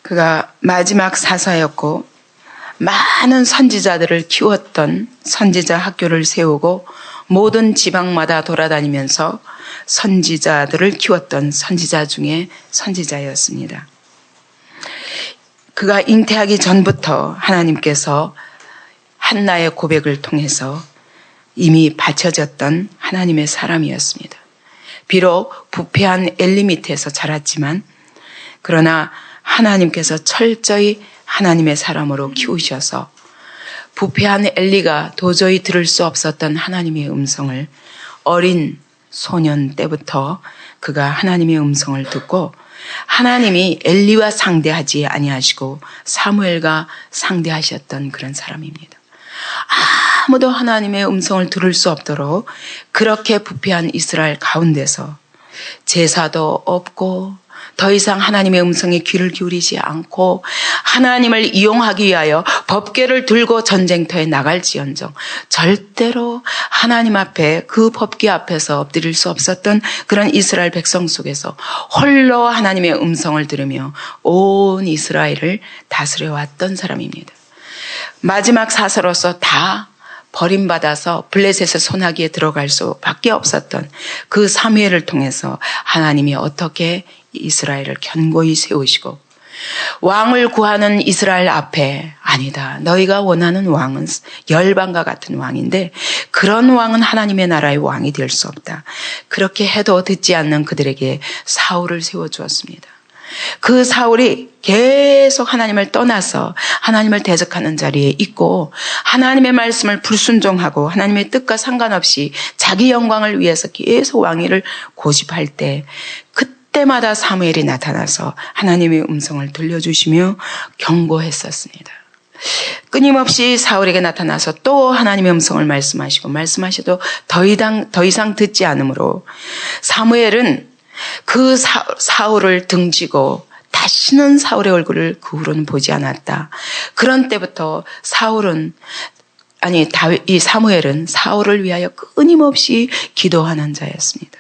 그가 마지막 사사였고 많은 선지자들을 키웠던 선지자 학교를 세우고 모든 지방마다 돌아다니면서 선지자들을 키웠던 선지자 중에 선지자였습니다. 그가 잉태하기 전부터 하나님께서 한나의 고백을 통해서 이미 바쳐졌던 하나님의 사람이었습니다. 비록 부패한 엘리 밑에서 자랐지만 그러나 하나님께서 철저히 하나님의 사람으로 키우셔서 부패한 엘리가 도저히 들을 수 없었던 하나님의 음성을 어린 소년 때부터 그가 하나님의 음성을 듣고 하나님이 엘리와 상대하지 아니하시고 사무엘과 상대하셨던 그런 사람입니다. 아무도 하나님의 음성을 들을 수 없도록 그렇게 부패한 이스라엘 가운데서 제사도 없고 더 이상 하나님의 음성에 귀를 기울이지 않고 하나님을 이용하기 위하여 법궤를 들고 전쟁터에 나갈지언정 절대로 하나님 앞에 그 법궤 앞에서 엎드릴 수 없었던 그런 이스라엘 백성 속에서 홀로 하나님의 음성을 들으며 온 이스라엘을 다스려 왔던 사람입니다. 마지막 사사로서 다 버림받아서 블레셋의 소나기에 들어갈 수밖에 없었던 그 사무엘을 통해서 하나님이 어떻게 이스라엘을 견고히 세우시고 왕을 구하는 이스라엘 앞에 아니다. 너희가 원하는 왕은 열방과 같은 왕인데 그런 왕은 하나님의 나라의 왕이 될 수 없다. 그렇게 해도 듣지 않는 그들에게 사울을 세워주었습니다. 그 사울이 계속 하나님을 떠나서 하나님을 대적하는 자리에 있고 하나님의 말씀을 불순종하고 하나님의 뜻과 상관없이 자기 영광을 위해서 계속 왕위를 고집할 때 그때마다 사무엘이 나타나서 하나님의 음성을 들려주시며 경고했었습니다. 끊임없이 사울에게 나타나서 또 하나님의 음성을 말씀하셔도 더 이상 듣지 않으므로 사무엘은 그 사울을 등지고 다시는 사울의 얼굴을 그 후로는 보지 않았다. 그런 때부터 이 사무엘은 사울을 위하여 끊임없이 기도하는 자였습니다.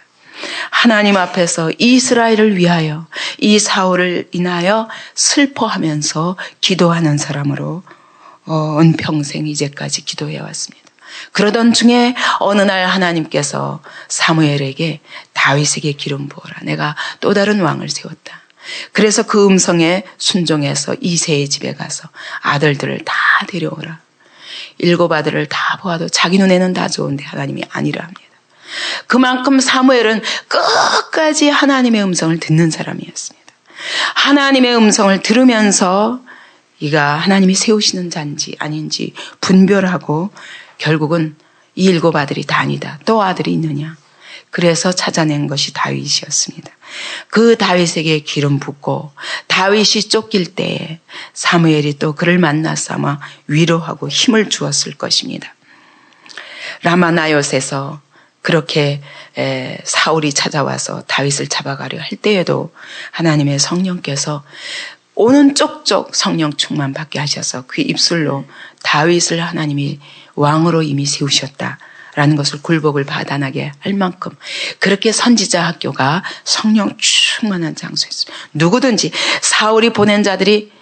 하나님 앞에서 이스라엘을 위하여 이 사울을 인하여 슬퍼하면서 기도하는 사람으로 온 평생 이제까지 기도해 왔습니다. 그러던 중에 어느 날 하나님께서 사무엘에게 다윗에게 기름 부어라. 내가 또 다른 왕을 세웠다. 그래서 그 음성에 순종해서 이새의 집에 가서 아들들을 다 데려오라. 7 아들을 다 보아도 자기 눈에는 다 좋은데 하나님이 아니라 합니다. 그만큼 사무엘은 끝까지 하나님의 음성을 듣는 사람이었습니다. 하나님의 음성을 들으면서 이가 하나님이 세우시는 자인지 아닌지 분별하고 결국은 이 7 아들이 다 아니다. 또 아들이 있느냐. 그래서 찾아낸 것이 다윗이었습니다. 그 다윗에게 기름 붓고 다윗이 쫓길 때에 사무엘이 또 그를 만나서 아마 위로하고 힘을 주었을 것입니다. 라마나옅에서 그렇게 사울이 찾아와서 다윗을 잡아가려 할 때에도 하나님의 성령께서 오는 쪽쪽 성령 충만 받게 하셔서 그 입술로 다윗을 하나님이 왕으로 이미 세우셨다라는 것을 굴복을 받아나게 할 만큼 그렇게 선지자 학교가 성령 충만한 장소였습니다. 누구든지 사울이 보낸 자들이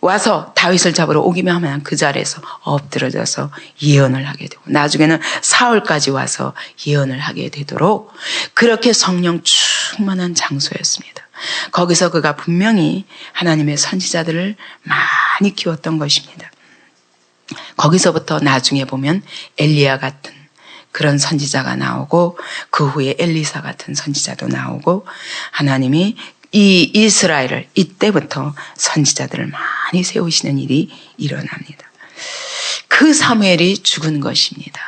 와서 다윗을 잡으러 오기만 하면 그 자리에서 엎드려져서 예언을 하게 되고 나중에는 사울까지 와서 예언을 하게 되도록 그렇게 성령 충만한 장소였습니다. 거기서 그가 분명히 하나님의 선지자들을 많이 키웠던 것입니다. 거기서부터 나중에 보면 엘리야 같은 그런 선지자가 나오고 그 후에 엘리사 같은 선지자도 나오고 하나님이 이 이스라엘을 이때부터 선지자들을 많이 세우시는 일이 일어납니다. 그 사무엘이 죽은 것입니다.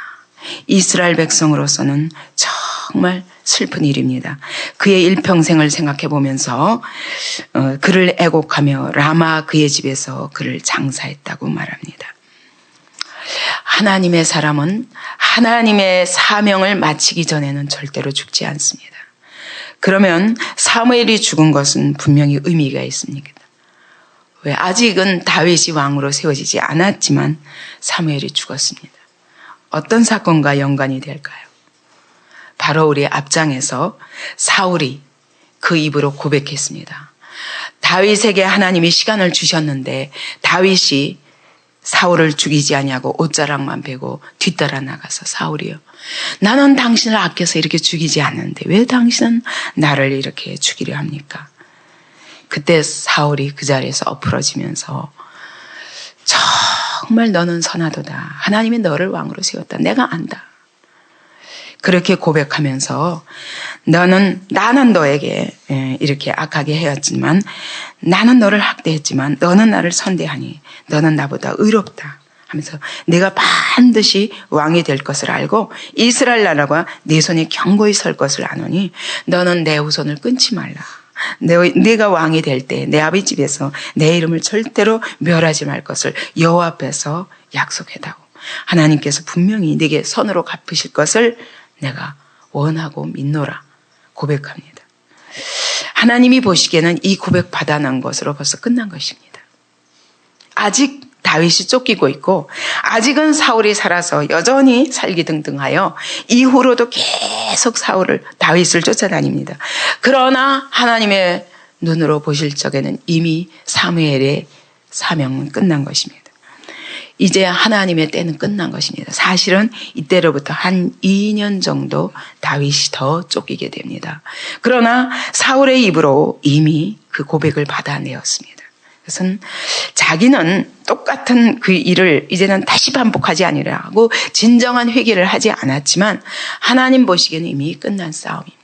이스라엘 백성으로서는 정말 슬픈 일입니다. 그의 일평생을 생각해 보면서 그를 애곡하며 라마 그의 집에서 그를 장사했다고 말합니다. 하나님의 사람은 하나님의 사명을 마치기 전에는 절대로 죽지 않습니다. 그러면 사무엘이 죽은 것은 분명히 의미가 있습니다. 왜? 아직은 다윗이 왕으로 세워지지 않았지만 사무엘이 죽었습니다. 어떤 사건과 연관이 될까요? 바로 우리 앞장에서 사울이 그 입으로 고백했습니다. 다윗에게 하나님이 시간을 주셨는데 다윗이 사울을 죽이지 아니하고 옷자락만 베고 뒤따라 나가서 사울이요, 나는 당신을 아껴서 이렇게 죽이지 않는데 왜 당신은 나를 이렇게 죽이려 합니까? 그때 사울이 그 자리에서 엎으러지면서 정말 너는 선하도다. 하나님이 너를 왕으로 세웠다. 내가 안다. 그렇게 고백하면서 나는 너에게 이렇게 악하게 해왔지만, 나는 너를 학대했지만 너는 나를 선대하니 너는 나보다 의롭다 하면서 내가 반드시 왕이 될 것을 알고 이스라엘 나라가 네 손에 견고히 설 것을 아노니 너는 내 후손을 끊지 말라. 네가 왕이 될 때 내 아버지 집에서 내 이름을 절대로 멸하지 말 것을 여호와 앞에서 약속했다고. 하나님께서 분명히 네게 선으로 갚으실 것을 내가 원하고 믿노라 고백합니다. 하나님이 보시기에는 이 고백 받아난 것으로 벌써 끝난 것입니다. 아직 다윗이 쫓기고 있고 아직은 사울이 살아서 여전히 살기등등하여 이후로도 계속 다윗을 쫓아다닙니다. 그러나 하나님의 눈으로 보실 적에는 이미 사무엘의 사명은 끝난 것입니다. 이제 하나님의 때는 끝난 것입니다. 사실은 이때로부터 한 2년 정도 다윗이 더 쫓기게 됩니다. 그러나 사울의 입으로 이미 그 고백을 받아내었습니다. 그것은 자기는 똑같은 그 일을 이제는 다시 반복하지 아니라고 진정한 회개를 하지 않았지만 하나님 보시기에는 이미 끝난 싸움입니다.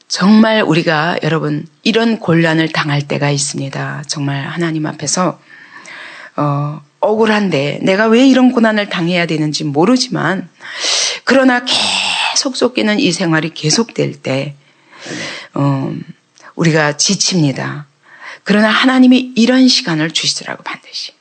정말 우리가 여러분 이런 곤란을 당할 때가 있습니다. 정말 하나님 앞에서 억울한데 내가 왜 이런 고난을 당해야 되는지 모르지만 그러나 계속 쫓기는 이 생활이 계속될 때 우리가 지칩니다. 그러나 하나님이 이런 시간을 주시더라고 반드시.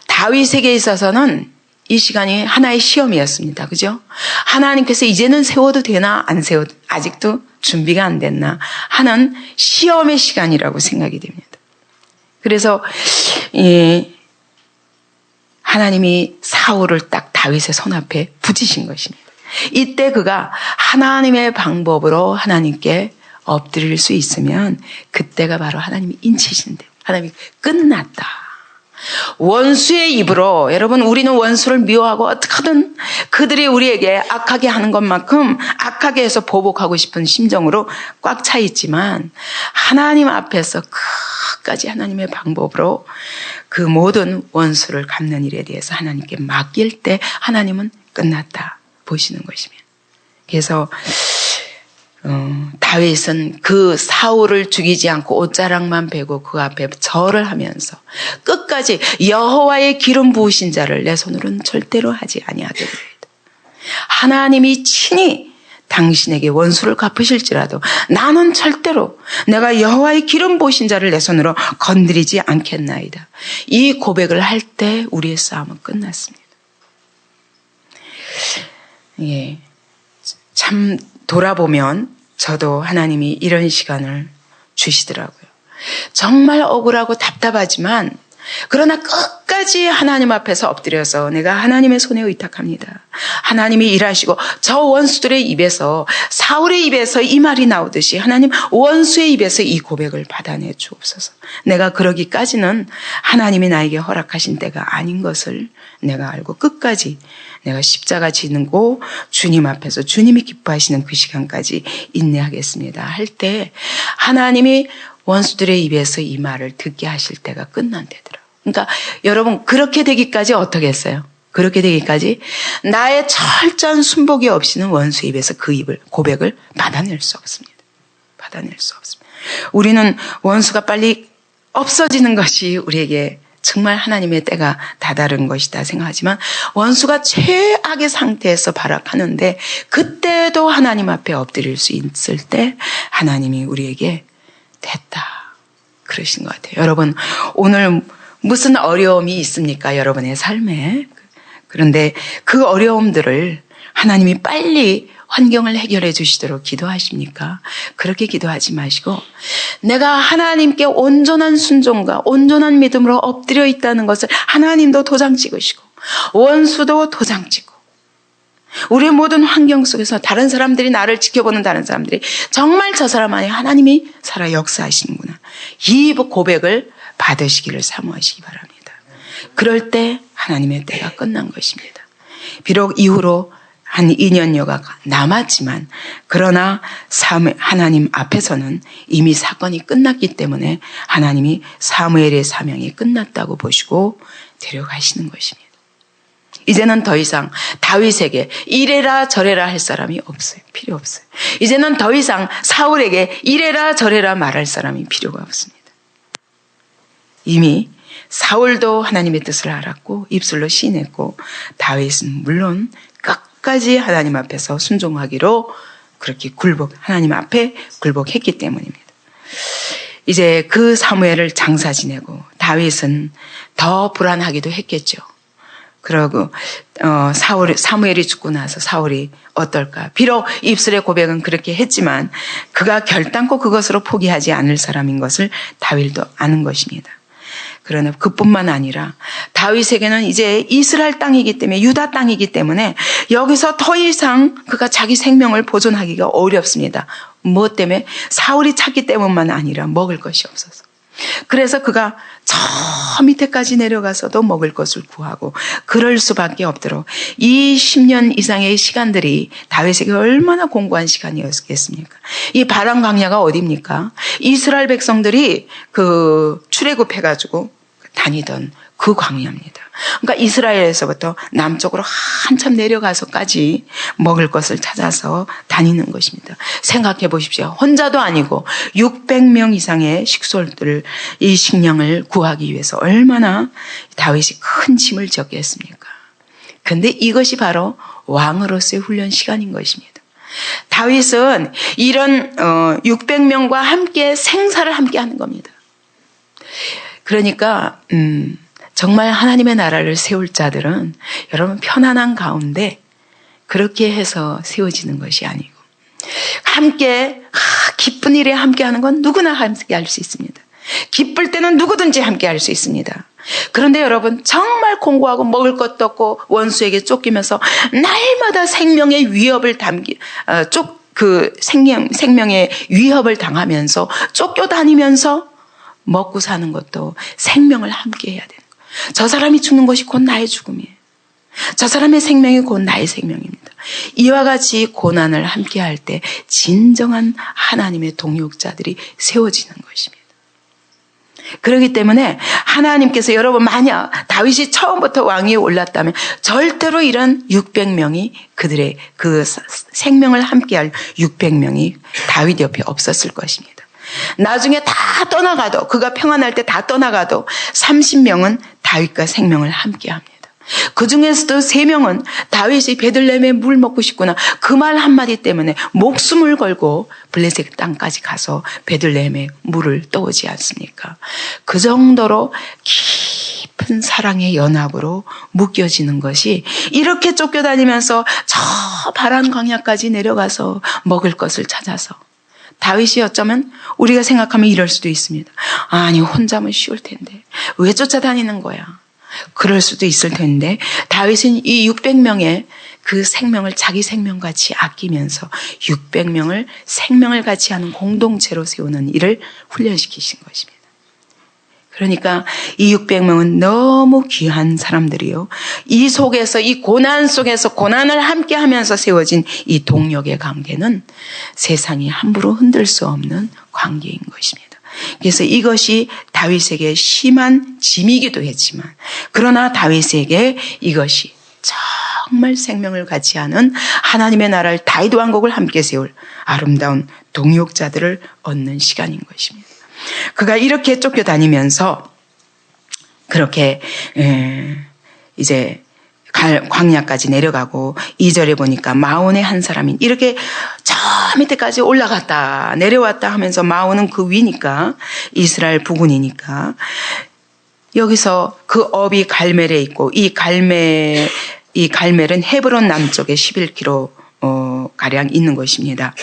다윗에게 있어서는 이 시간이 하나의 시험이었습니다. 그죠? 하나님께서 이제는 세워도 되나 안 세워도 아직도 준비가 안 됐나 하는 시험의 시간이라고 생각이 됩니다. 그래서 하나님이 사울을 딱 다윗의 손앞에 붙이신 것입니다. 이때 그가 하나님의 방법으로 하나님께 엎드릴 수 있으면 그때가 바로 하나님이 인치신대. 하나님이 끝났다. 원수의 입으로, 여러분 우리는 원수를 미워하고 어떻게든 그들이 우리에게 악하게 하는 것만큼 악하게 해서 보복하고 싶은 심정으로 꽉 차 있지만 하나님 앞에서 끝까지 하나님의 방법으로 그 모든 원수를 갚는 일에 대해서 하나님께 맡길 때 하나님은 끝났다 보시는 것입니다. 그래서 다윗은 그 사울을 죽이지 않고 옷자락만 베고 그 앞에 절을 하면서 끝까지 여호와의 기름 부으신 자를 내 손으로는 절대로 하지 아니하겠나이다. 하나님이 친히 당신에게 원수를 갚으실지라도 나는 절대로 내가 여호와의 기름 부으신 자를 내 손으로 건드리지 않겠나이다. 이 고백을 할 때 우리의 싸움은 끝났습니다. 예, 참 돌아보면 저도 하나님이 이런 시간을 주시더라고요. 정말 억울하고 답답하지만 그러나 끝까지 하나님 앞에서 엎드려서 내가 하나님의 손에 의탁합니다. 하나님이 일하시고 저 원수들의 입에서 사울의 입에서 이 말이 나오듯이 하나님 원수의 입에서 이 고백을 받아내 주옵소서. 내가 그러기까지는 하나님이 나에게 허락하신 때가 아닌 것을 내가 알고 끝까지 내가 십자가 지고 주님 앞에서 주님이 기뻐하시는 그 시간까지 인내하겠습니다 할 때 하나님이 원수들의 입에서 이 말을 듣게 하실 때가 끝난대더라고요. 그러니까 여러분 그렇게 되기까지 어떻게 했어요? 그렇게 되기까지 나의 철저한 순복이 없이는 원수 입에서 그 고백을 받아낼 수 없습니다. 받아낼 수 없습니다. 우리는 원수가 빨리 없어지는 것이 우리에게 정말 하나님의 때가 다다른 것이다 생각하지만 원수가 최악의 상태에서 발악하는데 그때도 하나님 앞에 엎드릴 수 있을 때 하나님이 우리에게 됐다 그러신 것 같아요. 여러분 오늘 무슨 어려움이 있습니까? 여러분의 삶에. 그런데 그 어려움들을 하나님이 빨리 환경을 해결해 주시도록 기도하십니까? 그렇게 기도하지 마시고 내가 하나님께 온전한 순종과 온전한 믿음으로 엎드려 있다는 것을 하나님도 도장 찍으시고 원수도 도장 찍고 우리의 모든 환경 속에서 다른 사람들이 나를 지켜보는 다른 사람들이 정말 저 사람 안에 하나님이 살아 역사하시는구나. 이 고백을 받으시기를 사모하시기 바랍니다. 그럴 때 하나님의 때가 끝난 것입니다. 비록 이후로 한 2년여가 남았지만 그러나 하나님 앞에서는 이미 사건이 끝났기 때문에 하나님이 사무엘의 사명이 끝났다고 보시고 데려가시는 것입니다. 이제는 더 이상 다윗에게 이래라 저래라 할 사람이 없어요. 필요 없어요. 이제는 더 이상 사울에게 이래라 저래라 말할 사람이 필요가 없습니다. 이미 사울도 하나님의 뜻을 알았고 입술로 시인했고 다윗은 물론 끝까지 하나님 앞에서 순종하기로 그렇게 하나님 앞에 굴복했기 때문입니다. 이제 그 사무엘을 장사 지내고 다윗은 더 불안하기도 했겠죠. 그러고 사무엘이 죽고 나서 사울이 어떨까? 비록 입술의 고백은 그렇게 했지만 그가 결단코 그것으로 포기하지 않을 사람인 것을 다윗도 아는 것입니다. 그러나 그뿐만 아니라 다윗에게는 이제 이스라엘 땅이기 때문에 유다 땅이기 때문에 여기서 더 이상 그가 자기 생명을 보존하기가 어렵습니다. 무엇 때문에? 사울이 찾기 때문만 아니라 먹을 것이 없어서. 그래서 그가 저 밑에까지 내려가서도 먹을 것을 구하고 그럴 수밖에 없도록 이 10년 이상의 시간들이 다윗에게 얼마나 공고한 시간이었겠습니까? 이 바람 광야가 어디입니까? 이스라엘 백성들이 출애굽해가지고 다니던 그 광야입니다. 그러니까 이스라엘에서부터 남쪽으로 한참 내려가서까지 먹을 것을 찾아서 다니는 것입니다. 생각해 보십시오. 혼자도 아니고 600명 이상의 이 식량을 구하기 위해서 얼마나 다윗이 큰 짐을 졌겠습니까? 그런데 이것이 바로 왕으로서의 훈련 시간인 것입니다. 다윗은 이런 600명과 함께 생사를 함께 하는 겁니다. 그러니까 정말 하나님의 나라를 세울 자들은 여러분 편안한 가운데 그렇게 해서 세워지는 것이 아니고 함께 기쁜 일에 함께하는 건 누구나 함께 할 수 있습니다. 기쁠 때는 누구든지 함께 할 수 있습니다. 그런데 여러분 정말 공고하고 먹을 것도 없고 원수에게 쫓기면서 날마다 생명의 위협을 생명의 위협을 당하면서 쫓겨다니면서 먹고 사는 것도 생명을 함께 해야 되는 거예요. 저 사람이 죽는 것이 곧 나의 죽음이에요. 저 사람의 생명이 곧 나의 생명입니다. 이와 같이 고난을 함께 할 때 진정한 하나님의 동역자들이 세워지는 것입니다. 그렇기 때문에 하나님께서 여러분 만약 다윗이 처음부터 왕위에 올랐다면 절대로 이런 600명이 그들의 그 생명을 함께할 600명이 다윗 옆에 없었을 것입니다. 나중에 다 떠나가도 그가 평안할 때 다 떠나가도 30명은 다윗과 생명을 함께합니다. 그 중에서도 3명은 다윗이 베들레헴에 물 먹고 싶구나 그 말 한마디 때문에 목숨을 걸고 블레셋 땅까지 가서 베들레헴에 물을 떠오지 않습니까? 그 정도로 깊은 사랑의 연합으로 묶여지는 것이 이렇게 쫓겨다니면서 저 바람 광야까지 내려가서 먹을 것을 찾아서 다윗이 어쩌면 우리가 생각하면 이럴 수도 있습니다. 아니 혼자면 쉬울 텐데 왜 쫓아다니는 거야? 그럴 수도 있을 텐데 다윗은 이 600명의 그 생명을 자기 생명같이 아끼면서 600명을 생명을 같이 하는 공동체로 세우는 일을 훈련시키신 것입니다. 그러니까 이 600명은 너무 귀한 사람들이요. 이 속에서 이 고난 속에서 고난을 함께 하면서 세워진 이 동역의 관계는 세상이 함부로 흔들 수 없는 관계인 것입니다. 그래서 이것이 다윗에게 심한 짐이기도 했지만 그러나 다윗에게 이것이 정말 생명을 같이 하는 하나님의 나라를 다윗 왕국을 함께 세울 아름다운 동역자들을 얻는 시간인 것입니다. 그가 이렇게 쫓겨다니면서 그렇게 이제 광야까지 내려가고 2절에 보니까 마온의 한 사람이 이렇게 저 밑에까지 올라갔다 내려왔다 하면서 마온은 그 위니까 이스라엘 부군이니까 여기서 그 업이 갈멜에 있고 이 갈멜은 헤브론 남쪽에 11km 가량 있는 것입니다.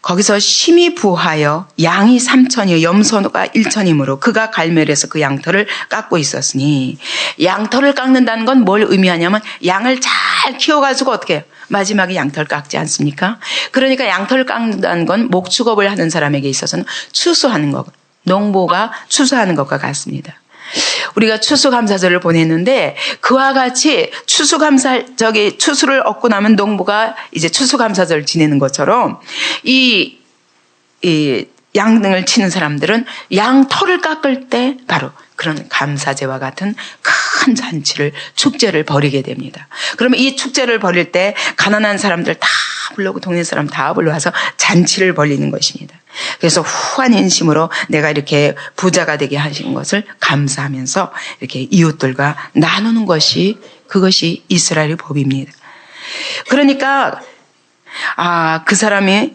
거기서 심히 부하여 양이 3천이요 염소가 1천이므로 그가 갈멜에서 그 양털을 깎고 있었으니, 양털을 깎는다는 건 뭘 의미하냐면 양을 잘 키워가지고 어떻게 해요? 마지막에 양털 깎지 않습니까? 그러니까 양털을 깎는다는 건 목축업을 하는 사람에게 있어서는 추수하는 것, 농부가 추수하는 것과 같습니다. 우리가 추수감사절을 보냈는데 그와 같이 추수를 얻고 나면 농부가 이제 추수감사절 지내는 것처럼 이 양등을 치는 사람들은 양털을 깎을 때 바로 그런 감사제와 같은 큰 잔치를, 축제를 벌이게 됩니다. 그러면 이 축제를 벌일 때 가난한 사람들 다 불러고 동네 사람 다 불러와서 잔치를 벌이는 것입니다. 그래서 후한 인심으로 내가 이렇게 부자가 되게 하신 것을 감사하면서 이렇게 이웃들과 나누는 것이, 그것이 이스라엘의 법입니다. 그러니까 그 사람이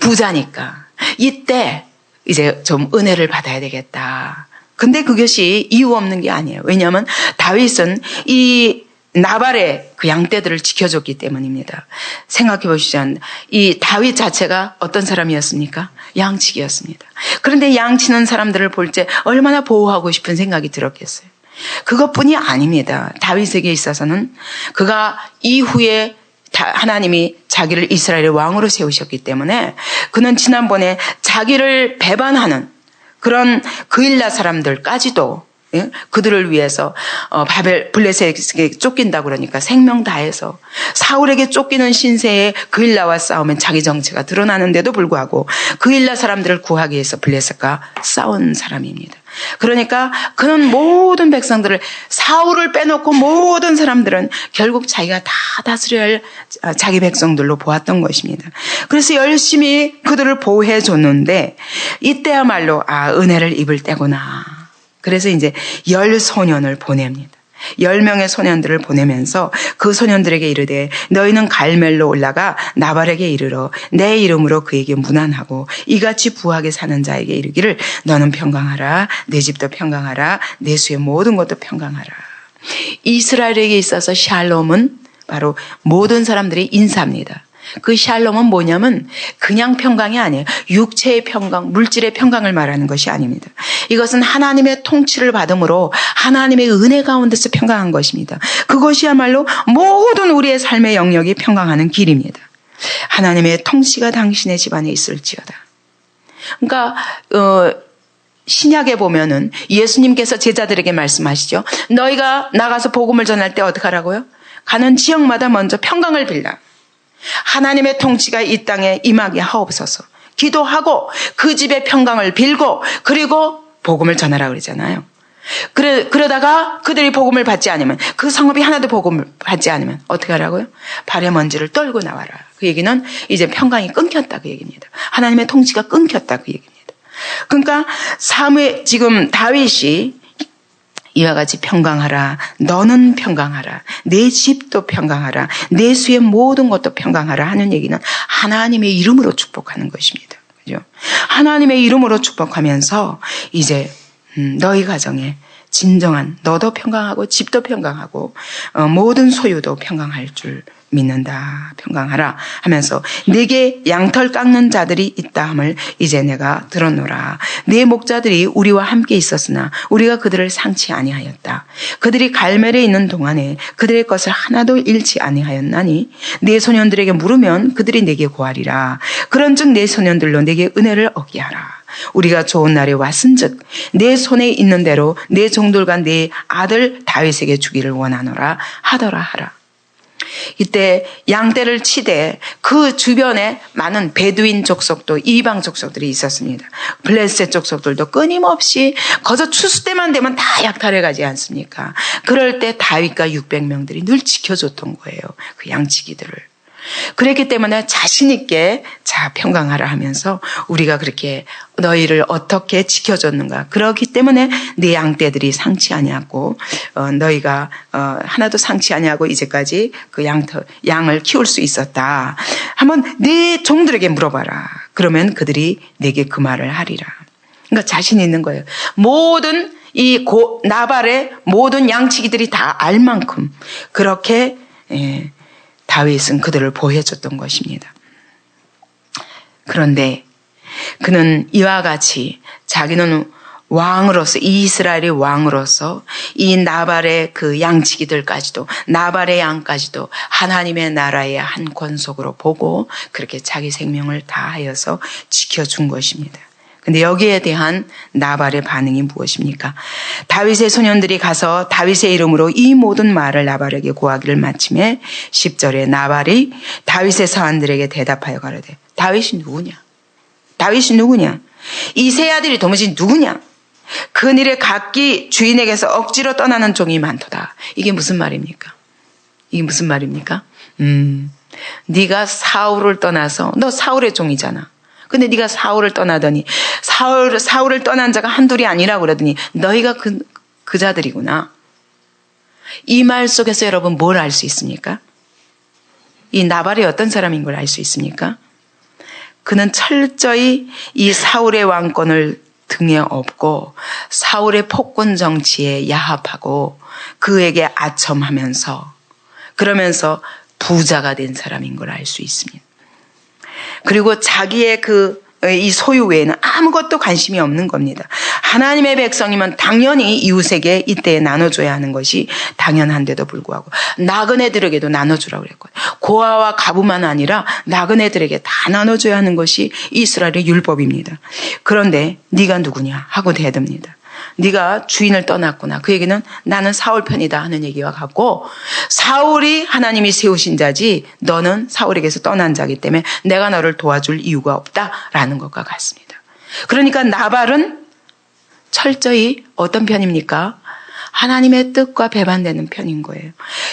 부자니까 이때 이제 좀 은혜를 받아야 되겠다. 근데 그것이 이유 없는 게 아니에요. 왜냐하면 다윗은 이 나발의 그 양떼들을 지켜줬기 때문입니다. 생각해 보시면 이 다윗 자체가 어떤 사람이었습니까? 양치기였습니다. 그런데 양치는 사람들을 볼 때 얼마나 보호하고 싶은 생각이 들었겠어요. 그것뿐이 아닙니다. 다윗에게 있어서는 그가 이후에 하나님이 자기를 이스라엘의 왕으로 세우셨기 때문에 그는 지난번에 자기를 배반하는 그런 그일라 사람들까지도 그들을 위해서 블레셋에게 쫓긴다고 그러니까 생명 다해서 사울에게 쫓기는 신세에 그일라와 싸우면 자기 정체가 드러나는데도 불구하고 그일라 사람들을 구하기 위해서 블레셋과 싸운 사람입니다. 그러니까 그는 모든 백성들을, 사울을 빼놓고 모든 사람들은 결국 자기가 다 다스려야 할 자기 백성들로 보았던 것입니다. 그래서 열심히 그들을 보호해 줬는데 이때야말로 은혜를 입을 때구나. 그래서 이제 10소년을 보냅니다. 10명의 소년들을 보내면서 그 소년들에게 이르되 너희는 갈멜로 올라가 나발에게 이르러 내 이름으로 그에게 문안하고 이같이 부하게 사는 자에게 이르기를 너는 평강하라, 내 집도 평강하라, 내 수의 모든 것도 평강하라. 이스라엘에게 있어서 샬롬은 바로 모든 사람들의 인사입니다. 그 샬롬은 뭐냐면 그냥 평강이 아니에요. 육체의 평강, 물질의 평강을 말하는 것이 아닙니다. 이것은 하나님의 통치를 받음으로 하나님의 은혜 가운데서 평강한 것입니다. 그것이야말로 모든 우리의 삶의 영역이 평강하는 길입니다. 하나님의 통치가 당신의 집안에 있을지어다. 그러니까 신약에 보면은 예수님께서 제자들에게 말씀하시죠. 너희가 나가서 복음을 전할 때 어떻게 하라고요? 가는 지역마다 먼저 평강을 빌라. 하나님의 통치가 이 땅에 임하게 하옵소서. 기도하고 그 집의 평강을 빌고 그리고 복음을 전하라 그러잖아요. 그러다가 그들이 복음을 받지 않으면, 그 성읍이 하나도 복음을 받지 않으면 어떻게 하라고요? 발의 먼지를 떨고 나와라. 그 얘기는 이제 평강이 끊겼다 그 얘기입니다. 하나님의 통치가 끊겼다 그 얘기입니다. 그러니까 지금 다윗이 이와 같이 평강하라. 너는 평강하라. 내 집도 평강하라. 내 수의 모든 것도 평강하라 하는 얘기는 하나님의 이름으로 축복하는 것입니다. 그죠? 하나님의 이름으로 축복하면서 이제 너희 가정에 진정한 너도 평강하고 집도 평강하고 모든 소유도 평강할 줄 믿는다. 평강하라 하면서 내게 양털 깎는 자들이 있다 함을 이제 내가 들었노라. 내 목자들이 우리와 함께 있었으나 우리가 그들을 상치 아니하였다. 그들이 갈멜에 있는 동안에 그들의 것을 하나도 잃지 아니하였나니 내 소년들에게 물으면 그들이 내게 고하리라. 그런즉 내 소년들로 내게 은혜를 얻게 하라. 우리가 좋은 날에 왔은즉 내 손에 있는 대로 내 종들과 내 아들 다윗에게 주기를 원하노라 하더라 하라. 이때 양떼를 치되 그 주변에 많은 베두인 족속도 이방 족속들이 있었습니다. 블레셋 족속들도 끊임없이 거저 추수 때만 되면 다 약탈해 가지 않습니까? 그럴 때 다윗과 600명들이 늘 지켜줬던 거예요. 그 양치기들을. 그랬기 때문에 자신 있게 평강하라 하면서 우리가 그렇게 너희를 어떻게 지켜줬는가. 그렇기 때문에 네 양떼들이 상치 아니하고 너희가 하나도 상치 아니하고 이제까지 그 양을 키울 수 있었다. 한번 네 종들에게 물어봐라. 그러면 그들이 내게 그 말을 하리라. 그러니까 자신 있는 거예요. 모든 나발의 모든 양치기들이 다 알 만큼 그렇게 다윗은 그들을 보호해줬던 것입니다. 그런데 그는 이와 같이 자기는 왕으로서, 이스라엘의 왕으로서 이 나발의 그 양치기들까지도, 나발의 양까지도 하나님의 나라의 한 권속으로 보고 그렇게 자기 생명을 다하여서 지켜준 것입니다. 근데 여기에 대한 나발의 반응이 무엇입니까? 다윗의 소년들이 가서 다윗의 이름으로 이 모든 말을 나발에게 고하기를 마침에 10절에 나발이 다윗의 사환들에게 대답하여 가로되 다윗이 누구냐? 다윗이 누구냐? 이 세 아들이 도무지 누구냐? 그늘에 각기 주인에게서 억지로 떠나는 종이 많도다. 이게 무슨 말입니까? 이게 무슨 말입니까? 네가 사울을 떠나서, 너 사울의 종이잖아. 근데 네가 사울을 떠나더니 사울을 떠난 자가 한둘이 아니라고 그러더니 너희가 그 자들이구나. 이 말 속에서 여러분 뭘 알 수 있습니까? 이 나발이 어떤 사람인 걸 알 수 있습니까? 그는 철저히 이 사울의 왕권을 등에 업고 사울의 폭군 정치에 야합하고 그에게 아첨하면서 그러면서 부자가 된 사람인 걸 알 수 있습니다. 그리고 자기의 이 소유 외에는 아무것도 관심이 없는 겁니다. 하나님의 백성이면 당연히 이웃에게 이때에 나눠줘야 하는 것이 당연한데도 불구하고 나그네들에게도 나눠주라고 그랬거든요. 고아와 가부만 아니라 나그네들에게 다 나눠줘야 하는 것이 이스라엘의 율법입니다. 그런데 네가 누구냐 하고 대듭니다. 네가 주인을 떠났구나. 그 얘기는 나는 사울 편이다 하는 얘기와 같고 사울이 하나님이 세우신 자지 너는 사울에게서 떠난 자이기 때문에 내가 너를 도와줄 이유가 없다라는 것과 같습니다. 그러니까 나발은 철저히 어떤 편입니까? 하나님의 뜻과 배반되는 편인 거예요.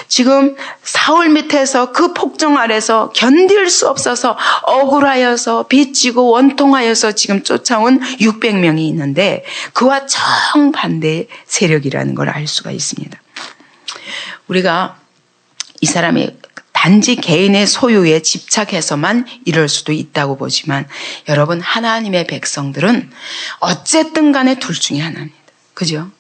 지금 사울 밑에서 그 폭정 아래서 견딜 수 없어서 억울하여서 빚지고 원통하여서 지금 쫓아온 600명이 있는데 그와 정반대의 세력이라는 걸 알 수가 있습니다. 우리가 이 사람이 단지 개인의 소유에 집착해서만 이럴 수도 있다고 보지만 여러분 하나님의 백성들은 어쨌든 간에 둘 중에 하나입니다. 그죠?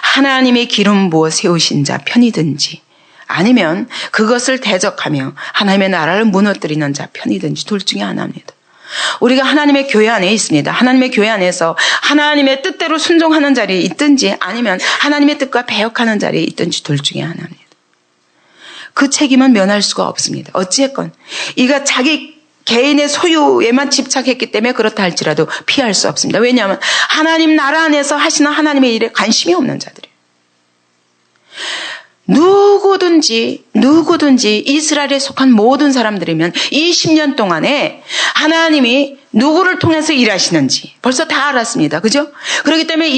하나님의 기름 부어 세우신 자 편이든지 아니면 그것을 대적하며 하나님의 나라를 무너뜨리는 자 편이든지 둘 중에 하나입니다. 우리가 하나님의 교회 안에 있습니다. 하나님의 교회 안에서 하나님의 뜻대로 순종하는 자리에 있든지 아니면 하나님의 뜻과 배역하는 자리에 있든지 둘 중에 하나입니다. 그 책임은 면할 수가 없습니다. 어찌했건 이가 자기 개인의 소유에만 집착했기 때문에 그렇다 할지라도 피할 수 없습니다. 왜냐하면 하나님 나라 안에서 하시는 하나님의 일에 관심이 없는 자들이에요. 누구든지 이스라엘에 속한 모든 사람들이면 이 10년 동안에 하나님이 누구를 통해서 일하시는지 벌써 다 알았습니다. 그죠? 그렇기 때문에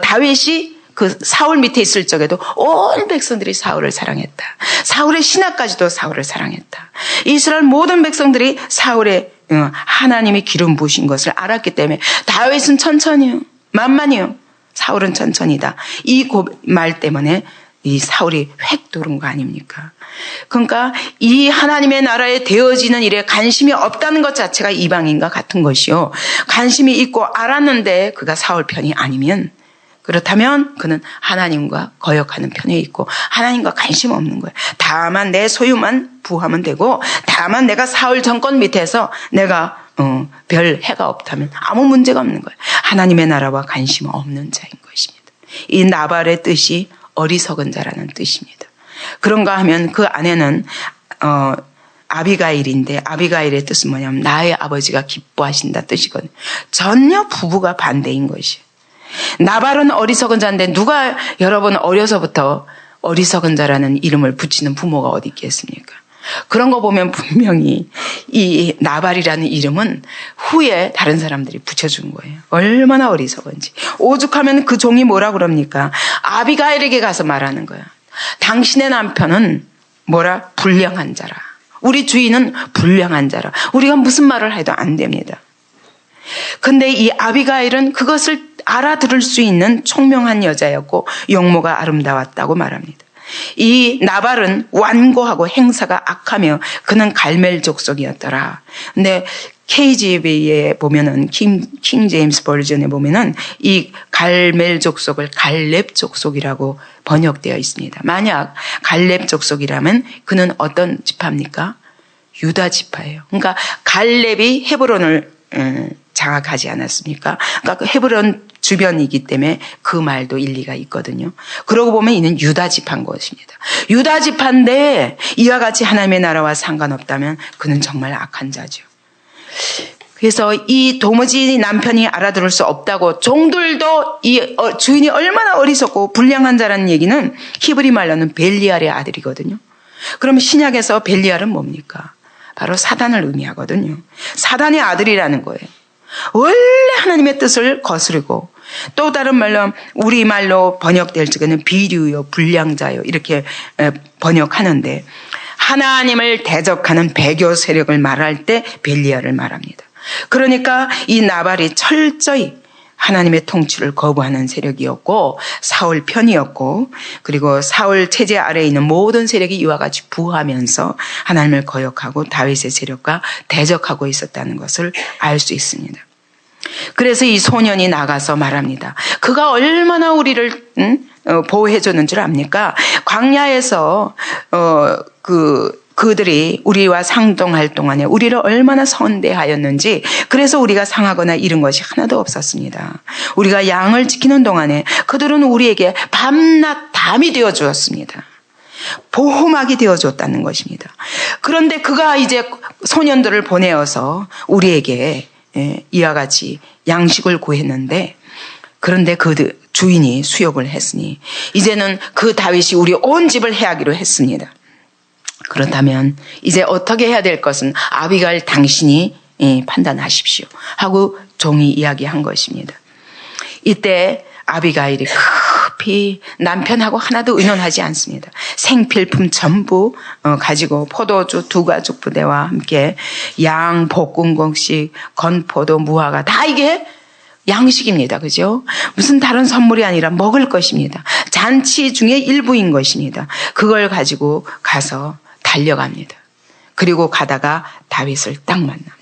다윗이 그 사울 밑에 있을 적에도 온 백성들이 사울을 사랑했다. 사울의 신하까지도 사울을 사랑했다. 이스라엘 모든 백성들이 사울의 하나님이 기름 부으신 것을 알았기 때문에 다윗은 천천히요. 만만히요. 사울은 천천히다. 이 말 때문에 이 사울이 획 도른 거 아닙니까? 그러니까 이 하나님의 나라에 되어지는 일에 관심이 없다는 것 자체가 이방인과 같은 것이요. 관심이 있고 알았는데 그가 사울 편이 아니면 그렇다면 그는 하나님과 거역하는 편에 있고 하나님과 관심 없는 거예요. 다만 내 소유만 부하면 되고 다만 내가 사울 정권 밑에서 내가 별 해가 없다면 아무 문제가 없는 거예요. 하나님의 나라와 관심 없는 자인 것입니다. 이 나발의 뜻이 어리석은 자라는 뜻입니다. 그런가 하면 그 안에는 아비가일인데 아비가일의 뜻은 뭐냐면 나의 아버지가 기뻐하신다 뜻이거든요. 전혀 부부가 반대인 것이에요. 나발은 어리석은 자인데 누가 여러분 어려서부터 어리석은 자라는 이름을 붙이는 부모가 어디 있겠습니까? 그런 거 보면 분명히 이 나발이라는 이름은 후에 다른 사람들이 붙여준 거예요. 얼마나 어리석은지. 오죽하면 그 종이 뭐라 그럽니까? 아비가일에게 가서 말하는 거야. 당신의 남편은 불량한 자라. 우리 주인은 불량한 자라. 우리가 무슨 말을 해도 안 됩니다. 근데 이 아비가일은 그것을 알아들을 수 있는 총명한 여자였고 용모가 아름다웠다고 말합니다. 이 나발은 완고하고 행사가 악하며 그는 갈멜 족속이었더라. 근데 KJV에 보면은 킹 제임스 버전에 보면은 이 갈멜 족속을 갈렙 족속이라고 번역되어 있습니다. 만약 갈렙 족속이라면 그는 어떤 지파입니까? 유다 지파예요. 그러니까 갈렙이 헤브론을 장악하지 않았습니까? 그러니까 그 헤브론 주변이기 때문에 그 말도 일리가 있거든요. 그러고 보면 이는 유다 지파인 것입니다. 유다 지파인데 이와 같이 하나님의 나라와 상관없다면 그는 정말 악한 자죠. 그래서 이 도무지 남편이 알아들을 수 없다고 종들도 이 주인이 얼마나 어리석고 불량한 자라는 얘기는 히브리 말로는 벨리알의 아들이거든요. 그럼 신약에서 벨리알은 뭡니까? 바로 사단을 의미하거든요. 사단의 아들이라는 거예요. 원래 하나님의 뜻을 거스르고 또 다른 말로 우리말로 번역될 적에는 비류요, 불량자요 이렇게 번역하는데 하나님을 대적하는 배교 세력을 말할 때 벨리알을 말합니다. 그러니까 이 나발이 철저히 하나님의 통치를 거부하는 세력이었고 사울 편이었고 그리고 사울 체제 아래에 있는 모든 세력이 이와 같이 부하면서 하나님을 거역하고 다윗의 세력과 대적하고 있었다는 것을 알 수 있습니다. 그래서 이 소년이 나가서 말합니다. 그가 얼마나 우리를 보호해 줬는 줄 압니까? 광야에서 그들이 우리와 상동할 동안에 우리를 얼마나 선대하였는지 그래서 우리가 상하거나 잃은 것이 하나도 없었습니다. 우리가 양을 지키는 동안에 그들은 우리에게 밤낮 담이 되어 주었습니다. 보호막이 되어 줬다는 것입니다. 그런데 그가 이제 소년들을 보내어서 우리에게 이와 같이 양식을 구했는데 그런데 그 주인이 수욕을 했으니 이제는 그 다윗이 우리 온 집을 해하기로 했습니다. 그렇다면 이제 어떻게 해야 될 것은 아비가일 당신이 판단하십시오 하고 종이 이야기한 것입니다. 이때 아비가일이 급히 남편하고 하나도 의논하지 않습니다. 생필품 전부 가지고 포도주 2가죽 부대와 함께 양 볶음국식, 건포도, 무화과 다 이게 양식입니다. 그죠? 무슨 다른 선물이 아니라 먹을 것입니다. 잔치 중에 일부인 것입니다. 그걸 가지고 가서 달려갑니다. 그리고 가다가 다윗을 딱 만납니다.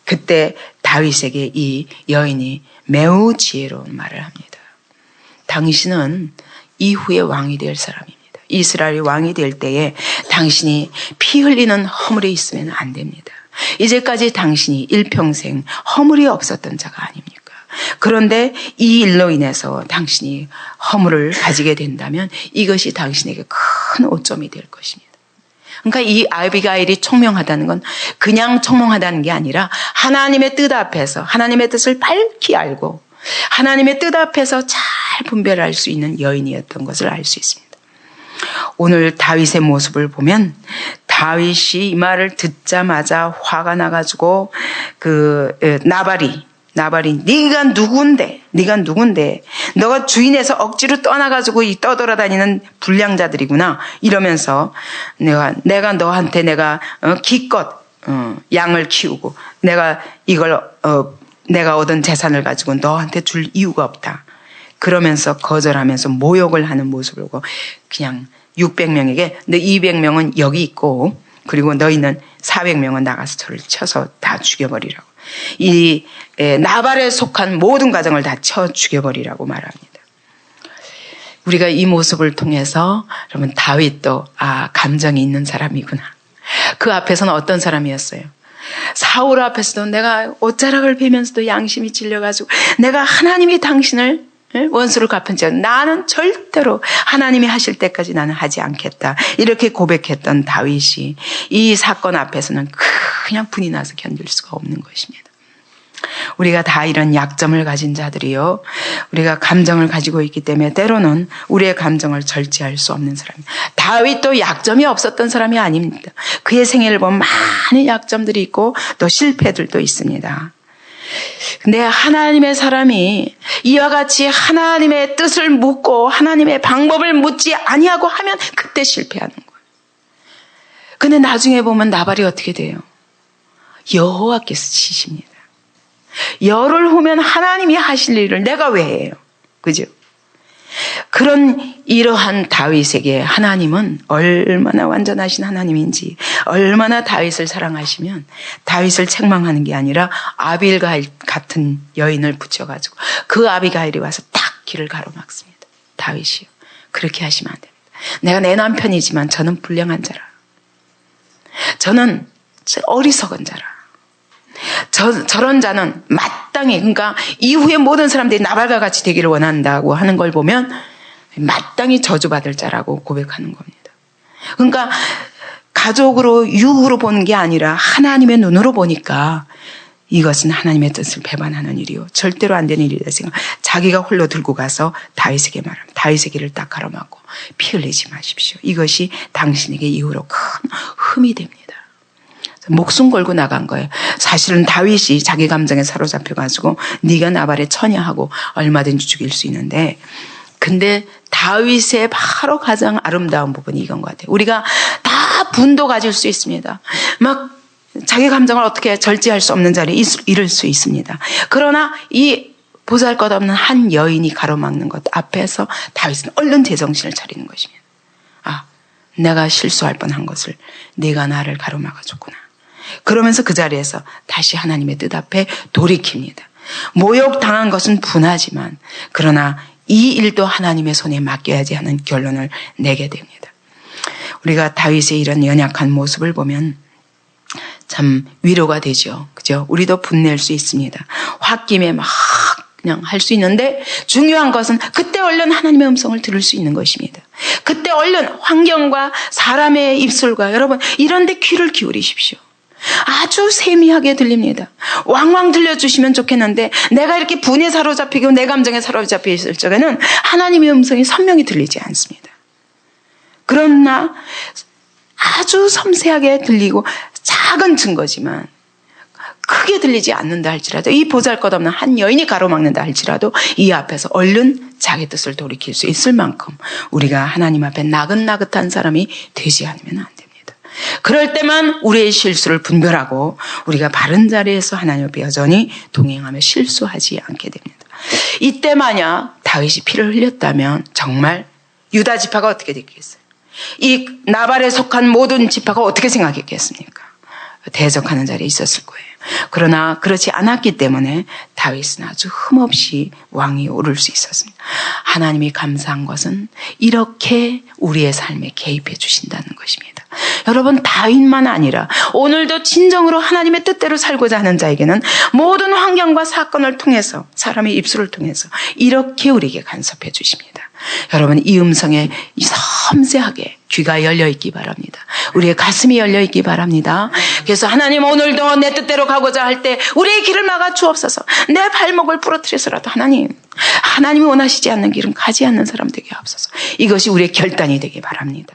그때 다윗에게 이 여인이 매우 지혜로운 말을 합니다. 당신은 이후에 왕이 될 사람입니다. 이스라엘이 왕이 될 때에 당신이 피 흘리는 허물이 있으면 안 됩니다. 이제까지 당신이 일평생 허물이 없었던 자가 아닙니까? 그런데 이 일로 인해서 당신이 허물을 가지게 된다면 이것이 당신에게 큰 오점이 될 것입니다. 그러니까 이 아비가일이 총명하다는 건 그냥 총명하다는 게 아니라 하나님의 뜻 앞에서 하나님의 뜻을 밝히 알고 하나님의 뜻 앞에서 잘 분별할 수 있는 여인이었던 것을 알 수 있습니다. 오늘 다윗의 모습을 보면 다윗이 이 말을 듣자마자 화가 나가지고 나발이 네가 누군데 너가 주인에서 억지로 떠나가지고 이 떠돌아다니는 불량자들이구나 이러면서 내가 너한테 기껏 양을 키우고 내가 이걸 내가 얻은 재산을 가지고 너한테 줄 이유가 없다. 그러면서 거절하면서 모욕을 하는 모습을 보고 그냥 600명에게 너 200명은 여기 있고 그리고 너희는 400명은 나가서 저를 쳐서 다 죽여버리라고. 이 나발에 속한 모든 가정을 다 쳐 죽여버리라고 말합니다. 우리가 이 모습을 통해서 여러분 다윗도 감정이 있는 사람이구나. 그 앞에서는 어떤 사람이었어요? 사울 앞에서도 내가 옷자락을 베면서도 양심이 찔려가지고 내가 하나님이 당신을 원수를 갚은 자 나는 절대로 하나님이 하실 때까지 나는 하지 않겠다. 이렇게 고백했던 다윗이 이 사건 앞에서는 그냥 분이 나서 견딜 수가 없는 것입니다. 우리가 다 이런 약점을 가진 자들이요. 우리가 감정을 가지고 있기 때문에 때로는 우리의 감정을 절제할 수 없는 사람입니다. 다윗도 약점이 없었던 사람이 아닙니다. 그의 생애를 보면 많은 약점들이 있고 또 실패들도 있습니다. 근데 하나님의 사람이 이와 같이 하나님의 뜻을 묻고 하나님의 방법을 묻지 아니하고 하면 그때 실패하는 거예요. 근데 나중에 보면 나발이 어떻게 돼요? 여호와께서 치십니다. 열을 후면 하나님이 하실 일을 내가 왜 해요? 그죠? 그런 이러한 다윗에게 하나님은 얼마나 완전하신 하나님인지 얼마나 다윗을 사랑하시면 다윗을 책망하는 게 아니라 아비가일 같은 여인을 붙여가지고 그 아비가일이 와서 딱 길을 가로막습니다. 다윗이요. 그렇게 하시면 안 됩니다. 내가 내 남편이지만 저는 불량한 자라. 저는 어리석은 자라. 저런 자는 마땅히, 그러니까 이후에 모든 사람들이 나발과 같이 되기를 원한다고 하는 걸 보면 마땅히 저주받을 자라고 고백하는 겁니다. 그러니까 가족으로, 육으로 보는 게 아니라 하나님의 눈으로 보니까 이것은 하나님의 뜻을 배반하는 일이요, 절대로 안 되는 일이다 생각. 자기가 홀로 들고 가서 다윗에게 말합니다. 다윗의 길을 딱 가로막고 피 흘리지 마십시오. 이것이 당신에게 이후로 큰 흠이 됩니다. 목숨 걸고 나간 거예요. 사실은 다윗이 자기 감정에 사로잡혀가지고 네가 나발에 처냐하고 얼마든지 죽일 수 있는데, 근데 다윗의 바로 가장 아름다운 부분이 이건 것 같아요. 우리가 다 분도 가질 수 있습니다. 막 자기 감정을 어떻게 절제할 수 없는 자리에 이를 수 있습니다. 그러나 이 보잘것없는 한 여인이 가로막는 것 앞에서 다윗은 얼른 제정신을 차리는 것입니다. 아, 내가 실수할 뻔한 것을 네가 나를 가로막아줬구나. 그러면서 그 자리에서 다시 하나님의 뜻 앞에 돌이킵니다. 모욕당한 것은 분하지만 그러나 이 일도 하나님의 손에 맡겨야지 하는 결론을 내게 됩니다. 우리가 다윗의 이런 연약한 모습을 보면 참 위로가 되죠. 그죠? 우리도 분낼 수 있습니다. 홧김에 막 그냥 할 수 있는데, 중요한 것은 그때 얼른 하나님의 음성을 들을 수 있는 것입니다. 그때 얼른 환경과 사람의 입술과, 여러분 이런 데 귀를 기울이십시오. 아주 세미하게 들립니다. 왕왕 들려주시면 좋겠는데 내가 이렇게 분에 사로잡히고 내 감정에 사로잡혀 있을 적에는 하나님의 음성이 선명히 들리지 않습니다. 그러나 아주 섬세하게 들리고 작은 증거지만 크게 들리지 않는다 할지라도, 이 보잘것없는 한 여인이 가로막는다 할지라도 이 앞에서 얼른 자기 뜻을 돌이킬 수 있을 만큼 우리가 하나님 앞에 나긋나긋한 사람이 되지 않으면 안 됩니다. 그럴 때만 우리의 실수를 분별하고 우리가 바른 자리에서 하나님 앞에 여전히 동행하며 실수하지 않게 됩니다. 이때 만약 다윗이 피를 흘렸다면 정말 유다 지파가 어떻게 됐겠어요? 이 나발에 속한 모든 지파가 어떻게 생각했겠습니까? 대적하는 자리에 있었을 거예요. 그러나 그렇지 않았기 때문에 다윗은 아주 흠없이 왕이 오를 수 있었습니다. 하나님이 감사한 것은 이렇게 우리의 삶에 개입해 주신다는 것입니다. 여러분, 다윗만 아니라 오늘도 진정으로 하나님의 뜻대로 살고자 하는 자에게는 모든 환경과 사건을 통해서, 사람의 입술을 통해서 이렇게 우리에게 간섭해 주십니다. 여러분, 이 음성에 섬세하게 귀가 열려 있기 바랍니다. 우리의 가슴이 열려 있기 바랍니다. 그래서 하나님, 오늘도 내 뜻대로 가고자 할 때 우리의 길을 막아 주옵소서. 내 발목을 부러뜨려서라도 하나님이 원하시지 않는 길은 가지 않는 사람 되게 하옵소서. 이것이 우리의 결단이 되기 바랍니다.